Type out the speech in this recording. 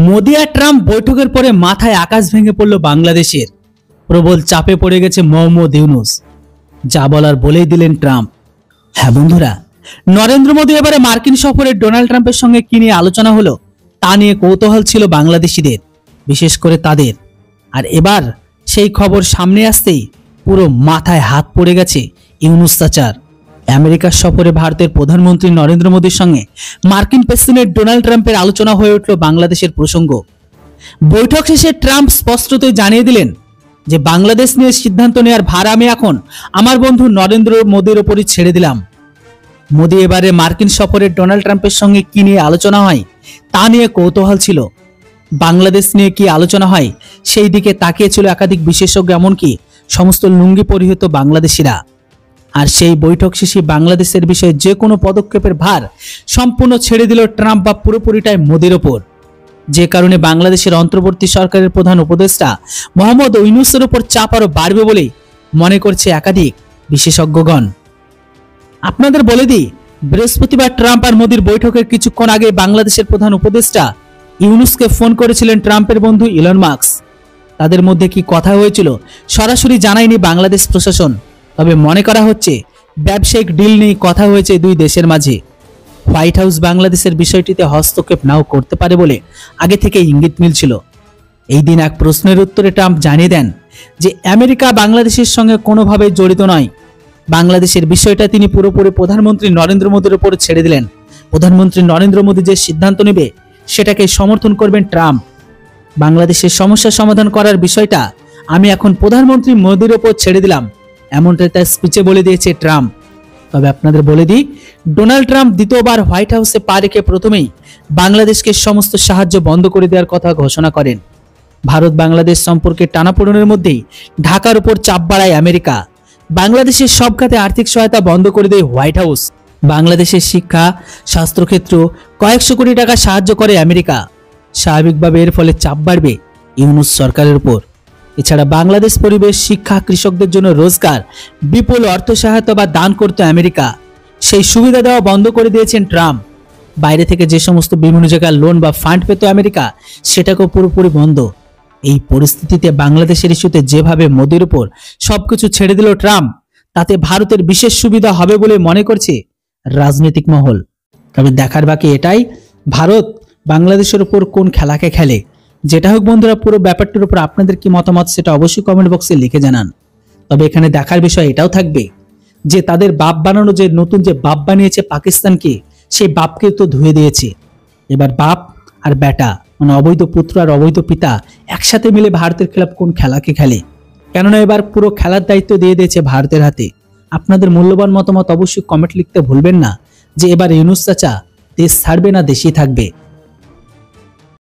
মোদি আর Trump বৈঠকের পরে মাথায় আকাশ ভেঙে পড়ল বাংলাদেশের। প্রবল চাপে পড়ে গেছে মোহাম্মদ ইউনূস। যা বলার বলেই দিলেন ট্রাম্প। হ্যাঁ বন্ধুরা, নরেন্দ্র মোদি এবারে মার্কিন সফরে ডোনাল্ড ট্রাম্পের সঙ্গে কি নিয়ে আলোচনা হলো তা নিয়ে কৌতূহল ছিল বাংলাদেশিদের, বিশেষ করে তাদের। আর এবার সেই খবর সামনে আসতেই পুরো মাথায় হাত পড়ে গেছে ইউনূস চাচার। আমেরিকার সফরে ভারতের প্রধানমন্ত্রী নরেন্দ্র মোদীর সঙ্গে মার্কিন প্রেসিডেন্ট ডোনাল্ড ট্রাম্পের আলোচনা হয়ে উঠল বাংলাদেশের প্রসঙ্গ। বৈঠক শেষে ট্রাম্প স্পষ্টতই জানিয়ে দিলেন যে বাংলাদেশ নিয়ে সিদ্ধান্ত নেওয়ার ভার আমি এখন আমার বন্ধু নরেন্দ্র মোদীর ওপরই ছেড়ে দিলাম। মোদী এবারে মার্কিন সফরে ডোনাল্ড ট্রাম্পের সঙ্গে কি নিয়ে আলোচনা হয় তা নিয়ে কৌতূহল ছিল। বাংলাদেশ নিয়ে কি আলোচনা হয় সেই দিকে তাকিয়েছিল একাধিক বিশেষজ্ঞ, এমনকি সমস্ত লুঙ্গি পরিহিত বাংলাদেশিরা। আর সেই বৈঠক শেষে বাংলাদেশের বিষয়ে যে কোনো পদক্ষেপের ভার সম্পূর্ণ ছেড়ে দিল ট্রাম্প, বা পুরোপুরিটাই মোদির ওপর। যে কারণে বাংলাদেশের অন্তর্বর্তী সরকারের প্রধান উপদেষ্টা মোহাম্মদ ইউনূসের ওপর চাপ আরো বাড়বে বলে মনে করছে একাধিক বিশেষজ্ঞগণ। আপনাদের বলে দিই, বৃহস্পতিবার ট্রাম্প আর মোদির বৈঠকের কিছুক্ষণ আগে বাংলাদেশের প্রধান উপদেষ্টা ইউনূসকে ফোন করেছিলেন ট্রাম্পের বন্ধু ইলন মাস্ক। তাদের মধ্যে কি কথা হয়েছিল সরাসরি জানায়নি বাংলাদেশ প্রশাসন, তবে মনে করা হচ্ছে ব্যবসায়িক ডিল নিয়ে কথা হয়েছে দুই দেশের মাঝে। হোয়াইট হাউস বাংলাদেশের বিষয়টিতে হস্তক্ষেপ নাও করতে পারে বলে আগে থেকে ইঙ্গিত মিলছিল। এই দিন এক প্রশ্নের উত্তরে ট্রাম্প জানিয়ে দেন যে আমেরিকা বাংলাদেশের সঙ্গে কোনোভাবে জড়িত নয়। বাংলাদেশের বিষয়টা তিনি পুরোপুরি প্রধানমন্ত্রী নরেন্দ্র মোদীর উপর ছেড়ে দিলেন। প্রধানমন্ত্রী নরেন্দ্র মোদী যে সিদ্ধান্ত নেবে সেটাকে সমর্থন করবেন ট্রাম্প। বাংলাদেশের সমস্যা সমাধান করার বিষয়টা আমি এখন প্রধানমন্ত্রী মোদীর উপর ছেড়ে দিলাম, এমনটাই তার স্পিচে বলে দিয়েছে ট্রাম্প। তবে আপনাদের বলে দিই, ডোনাল্ড ট্রাম্প দ্বিতীয়বার হোয়াইট হাউসে পা রেখে প্রথমেই বাংলাদেশকে সমস্ত সাহায্য বন্ধ করে দেওয়ার কথা ঘোষণা করেন। ভারত বাংলাদেশ সম্পর্কে টানাপোড়েনের মধ্যেই ঢাকার উপর চাপ বাড়ায় আমেরিকা। বাংলাদেশের সব খাতে আর্থিক সহায়তা বন্ধ করে দেয় হোয়াইট হাউস। বাংলাদেশের শিক্ষা, স্বাস্থ্যক্ষেত্র কয়েকশো কোটি টাকা সাহায্য করে আমেরিকা। স্বাভাবিকভাবে এর ফলে চাপ বাড়বে ইউনূস সরকারের উপর। এছাড়া বাংলাদেশ পরিবেশ, শিক্ষা, কৃষকদের জন্য রোজগার, বিপুল অর্থ সহায়তা বা দান করত আমেরিকা। সেই সুবিধা দেওয়া বন্ধ করে দিয়েছেন ট্রাম্প। বাইরে থেকে যে সমস্ত বিভিন্ন জায়গায় লোন বা ফান্ড পেত আমেরিকা, সেটাকেও পুরোপুরি বন্ধ। এই পরিস্থিতিতে বাংলাদেশের ইস্যুতে যেভাবে মোদির উপর সবকিছু ছেড়ে দিল ট্রাম্প, তাতে ভারতের বিশেষ সুবিধা হবে বলে মনে করছে রাজনৈতিক মহল। তবে দেখার বাকি এটাই, ভারত বাংলাদেশের উপর কোন খেলাকে খেলে। যেটা হোক বন্ধুরা, পুরো ব্যাপারটির উপর আপনাদের কি মতামত সেটা অবশ্যই কমেন্ট বক্সে লিখে জানান। তবে এখানে দেখার বিষয় এটাও থাকবে যে তাদের বাপ বানানো, যে নতুন যে বাপ বানিয়েছে পাকিস্তানকে, সেই বাপকে তো ধুয়ে দিয়েছে। এবার বাপ আর বেটা, মানে অবৈধ পুত্র আর অবৈধ পিতা একসাথে মিলে ভারতের খেলাফ কোন খেলাকে খেলে। কেননা এবার পুরো খেলার দায়িত্ব দিয়ে দিয়েছে ভারতের হাতে। আপনাদের মূল্যবান মতামত অবশ্যই কমেন্ট লিখতে ভুলবেন না যে এবার ইউনূস চাচা দেশ ছাড়বে না দেশেই থাকবে।